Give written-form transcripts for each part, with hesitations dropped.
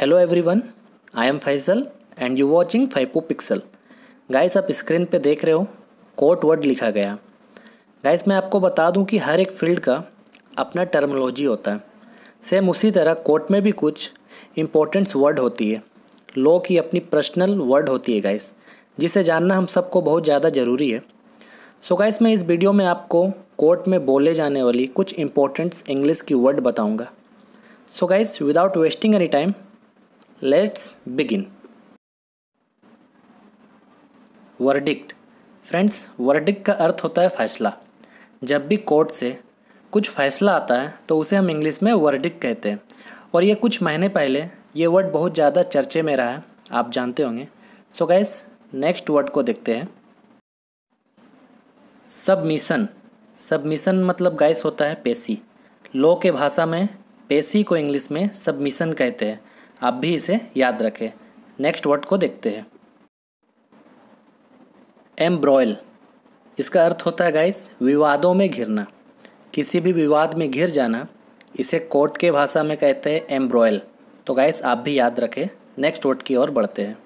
Hello everyone, I am Faisal and you watching फाइपो Pixel. Guys, आप screen पे देख रहे हो कोट वर्ड लिखा गया। गाइस, मैं आपको बता दूं कि हर एक फील्ड का अपना टर्मिनोलॉजी होता है। सेम उसी तरह कोर्ट में भी कुछ इम्पोर्टेंट्स वर्ड होती है। लॉ की अपनी पर्सनल वर्ड होती है गाइस, जिसे जानना हम सबको बहुत ज़्यादा ज़रूरी है। सो गाइस, मैं इस वीडियो में आपको कोर्ट में बोले जाने वाली कुछ इम्पोर्टेंट्स इंग्लिश की वर्ड बताऊँगा। So guys, without wasting any time, let's begin. Verdict. Friends, verdict का अर्थ होता है फैसला। जब भी कोर्ट से कुछ फैसला आता है तो उसे हम इंग्लिश में वर्डिक्ट कहते हैं। और ये कुछ महीने पहले ये वर्ड बहुत ज़्यादा चर्चे में रहा है, आप जानते होंगे। सो गाइस, नेक्स्ट वर्ड को देखते हैं। सबमिशन। सबमिशन मतलब गाइस होता है पेशी। लॉ के भाषा में पेशी को इंग्लिश में सबमिशन कहते हैं। आप भी इसे याद रखें। नेक्स्ट वर्ड को देखते हैं। एम्ब्रॉयल। इसका अर्थ होता है गाइस विवादों में घिरना। किसी भी विवाद में घिर जाना, इसे कोर्ट के भाषा में कहते हैं एम्ब्रॉयल। तो गाइस, आप भी याद रखें। नेक्स्ट वर्ड की ओर बढ़ते हैं।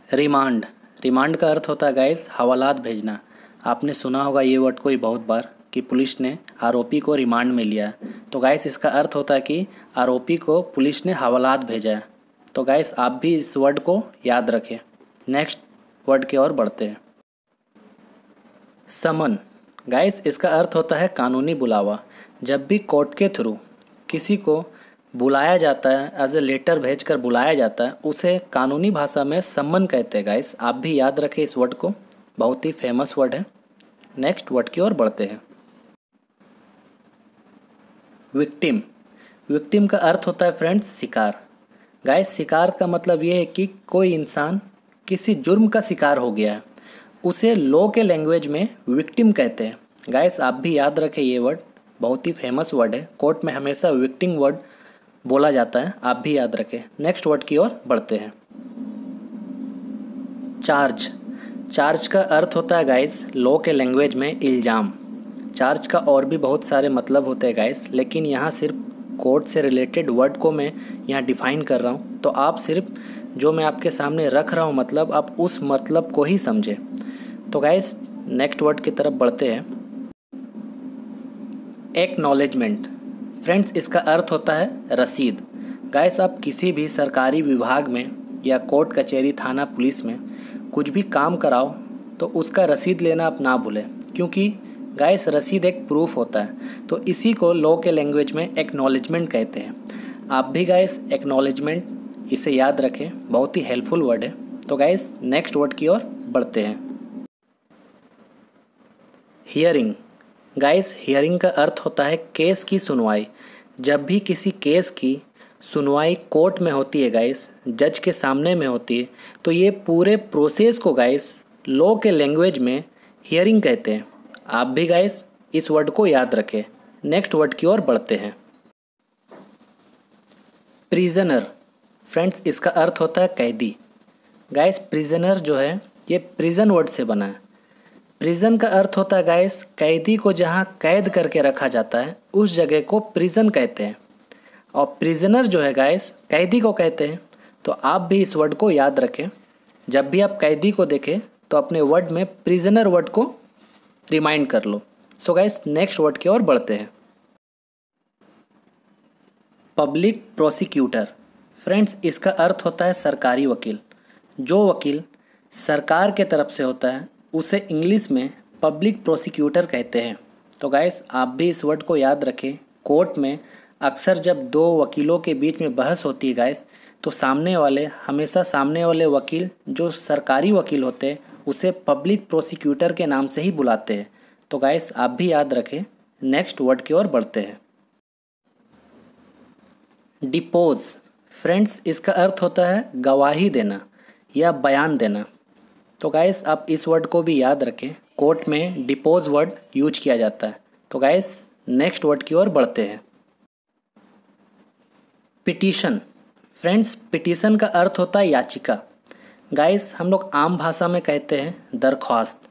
रिमांड। रिमांड का अर्थ होता है गाइस हवालात भेजना। आपने सुना होगा ये वर्ड को ही बहुत बार कि पुलिस ने आरोपी को रिमांड में लिया। तो गाइस, इसका अर्थ होता है कि आरोपी को पुलिस ने हवालात भेजा है। तो गाइस, आप भी इस वर्ड को याद रखें। नेक्स्ट वर्ड की ओर बढ़ते हैं। समन। गाइस, इसका अर्थ होता है कानूनी बुलावा। जब भी कोर्ट के थ्रू किसी को बुलाया जाता है, एज ए लेटर भेजकर बुलाया जाता है, उसे कानूनी भाषा में समन कहते हैं। गाइस, आप भी याद रखें इस वर्ड को, बहुत ही फेमस वर्ड है। नेक्स्ट वर्ड की ओर बढ़ते हैं। विक्टिम। विक्टिम का अर्थ होता है फ्रेंड्स शिकार। गाइस, शिकार का मतलब ये है कि कोई इंसान किसी जुर्म का शिकार हो गया है, उसे लॉ के लैंग्वेज में विक्टिम कहते हैं। गाइस, आप भी याद रखें ये वर्ड, बहुत ही फेमस वर्ड है। कोर्ट में हमेशा विक्टिम वर्ड बोला जाता है, आप भी याद रखें। नेक्स्ट वर्ड की ओर बढ़ते हैं। चार्ज। चार्ज का अर्थ होता है गाइस लॉ के लैंग्वेज में इल्ज़ाम। चार्ज का और भी बहुत सारे मतलब होते हैं गाइस, लेकिन यहाँ सिर्फ कोर्ट से रिलेटेड वर्ड को मैं यहाँ डिफ़ाइन कर रहा हूँ। तो आप सिर्फ जो मैं आपके सामने रख रहा हूँ मतलब, आप उस मतलब को ही समझें। तो गाइस, नेक्स्ट वर्ड की तरफ बढ़ते हैं। एक्नॉलेजमेंट। फ्रेंड्स, इसका अर्थ होता है रसीद। गाइस, आप किसी भी सरकारी विभाग में या कोर्ट कचहरी थाना पुलिस में कुछ भी काम कराओ तो उसका रसीद लेना आप ना भूलें, क्योंकि गाइस रसीद एक प्रूफ होता है। तो इसी को लॉ के लैंग्वेज में एक्नॉलेजमेंट कहते हैं। आप भी गाइस एक्नॉलेजमेंट इसे याद रखें, बहुत ही हेल्पफुल वर्ड है। तो गाइस, नेक्स्ट वर्ड की ओर बढ़ते हैं। हियरिंग। गाइस, हियरिंग का अर्थ होता है केस की सुनवाई। जब भी किसी केस की सुनवाई कोर्ट में होती है गाइस, जज के सामने में होती है, तो ये पूरे प्रोसेस को गाइस लॉ के लैंग्वेज में हियरिंग कहते हैं। आप भी गाइस इस वर्ड को याद रखें। नेक्स्ट वर्ड की ओर बढ़ते हैं। प्रिजनर। फ्रेंड्स, इसका अर्थ होता है कैदी। गाइस, प्रिजनर जो है ये प्रिजन वर्ड से बना है। प्रिजन का अर्थ होता है गाइस कैदी को जहाँ कैद करके रखा जाता है उस जगह को प्रिजन कहते हैं। और प्रिजनर जो है गाइस कैदी को कहते हैं। तो आप भी इस वर्ड को याद रखें। जब भी आप कैदी को देखें तो अपने वर्ड में प्रिजनर वर्ड को रिमाइंड कर लो। सो गाइस, नेक्स्ट वर्ड की ओर बढ़ते हैं। Public prosecutor. फ्रेंड्स, इसका अर्थ होता है सरकारी वकील। जो वकील सरकार के तरफ से होता है उसे इंग्लिश में पब्लिक प्रोसिक्यूटर कहते हैं। तो गाइस, आप भी इस वर्ड को याद रखें। कोर्ट में अक्सर जब दो वकीलों के बीच में बहस होती है गाइस, तो सामने वाले वकील जो सरकारी वकील होते हैं उसे पब्लिक प्रोसिक्यूटर के नाम से ही बुलाते हैं। तो गाइस, आप भी याद रखें। नेक्स्ट वर्ड की ओर बढ़ते हैं। डिपोज। फ्रेंड्स, इसका अर्थ होता है गवाही देना या बयान देना। तो गाइस, आप इस वर्ड को भी याद रखें। कोर्ट में डिपोज वर्ड यूज किया जाता है। तो गाइस, नेक्स्ट वर्ड की ओर बढ़ते हैं। पिटीशन। फ्रेंड्स, पिटीशन का अर्थ होता है याचिका। गाइस, हम लोग आम भाषा में कहते हैं दरख्वास्त,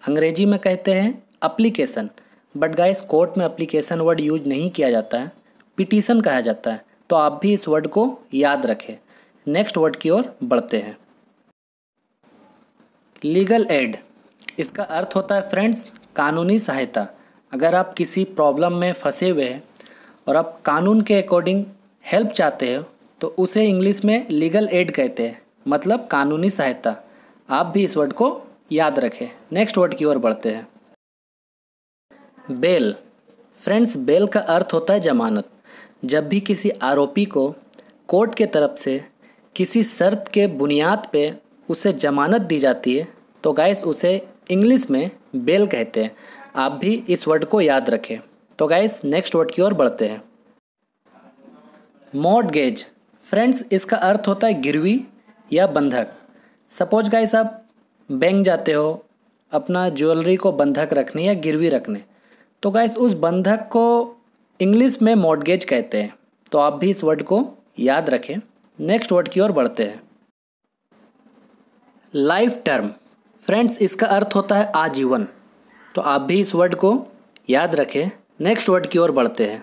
अंग्रेजी में कहते हैं एप्लीकेशन। बट गाइस, कोर्ट में एप्लीकेशन वर्ड यूज नहीं किया जाता है, पिटीशन कहा जाता है। तो आप भी इस वर्ड को याद रखें। नेक्स्ट वर्ड की ओर बढ़ते हैं। लीगल एड, इसका अर्थ होता है फ्रेंड्स कानूनी सहायता। अगर आप किसी प्रॉब्लम में फंसे हुए हैं और आप कानून के अकॉर्डिंग हेल्प चाहते हो तो उसे इंग्लिश में लीगल एड कहते हैं, मतलब कानूनी सहायता। आप भी इस वर्ड को याद रखें। नेक्स्ट वर्ड की ओर बढ़ते हैं। बेल, फ्रेंड्स बेल का अर्थ होता है जमानत। जब भी किसी आरोपी को कोर्ट के तरफ से किसी शर्त के बुनियाद पे उसे जमानत दी जाती है तो गाइस उसे इंग्लिश में बेल कहते हैं। आप भी इस वर्ड को याद रखें। तो गाइस नेक्स्ट वर्ड की ओर बढ़ते हैं। मॉर्टगेज, फ्रेंड्स इसका अर्थ होता है गिरवी या बंधक। सपोज गाइस आप बैंक जाते हो अपना ज्वेलरी को बंधक रखने या गिरवी रखने, तो गाइस उस बंधक को इंग्लिश में मॉर्टगेज कहते हैं। तो आप भी इस वर्ड को याद रखें। नेक्स्ट वर्ड की ओर बढ़ते हैं। लाइफ टर्म, फ्रेंड्स इसका अर्थ होता है आजीवन। तो आप भी इस वर्ड को याद रखें। नेक्स्ट वर्ड की ओर बढ़ते हैं।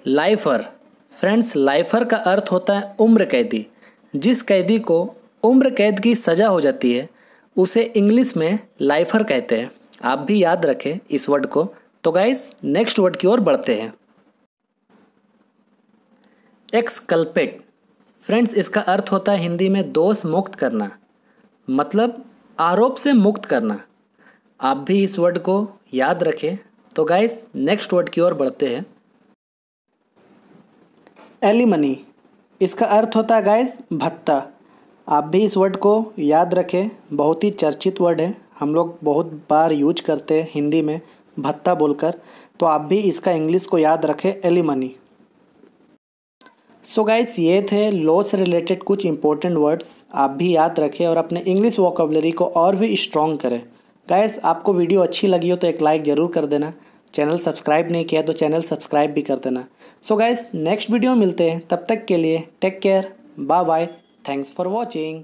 लाइफर, फ्रेंड्स लाइफर का अर्थ होता है उम्र कैदी। जिस कैदी को उम्र कैद की सज़ा हो जाती है उसे इंग्लिश में लाइफर कहते हैं। आप भी याद रखें इस वर्ड को। तो गाइस नेक्स्ट वर्ड की ओर बढ़ते हैं। एक्सकल्पेट, फ्रेंड्स इसका अर्थ होता है हिंदी में दोष मुक्त करना, मतलब आरोप से मुक्त करना। आप भी इस वर्ड को याद रखें। तो गाइस नेक्स्ट वर्ड की ओर बढ़ते हैं। एलिमनी, इसका अर्थ होता है गाइस भत्ता। आप भी इस वर्ड को याद रखें। बहुत ही चर्चित वर्ड है, हम लोग बहुत बार यूज करते हैं हिंदी में भत्ता बोलकर। तो आप भी इसका इंग्लिश को याद रखें एलिमनी। सो गाइस ये थे लॉ से रिलेटेड कुछ इंपॉर्टेंट वर्ड्स। आप भी याद रखें और अपने इंग्लिश वोकैबुलरी को और भी स्ट्रॉन्ग करें। गाइस आपको वीडियो अच्छी लगी हो तो एक लाइक ज़रूर कर देना। चैनल सब्सक्राइब नहीं किया तो चैनल सब्सक्राइब भी कर देना। सो गाइस नेक्स्ट वीडियो में मिलते हैं, तब तक के लिए take care, bye bye, thanks for watching.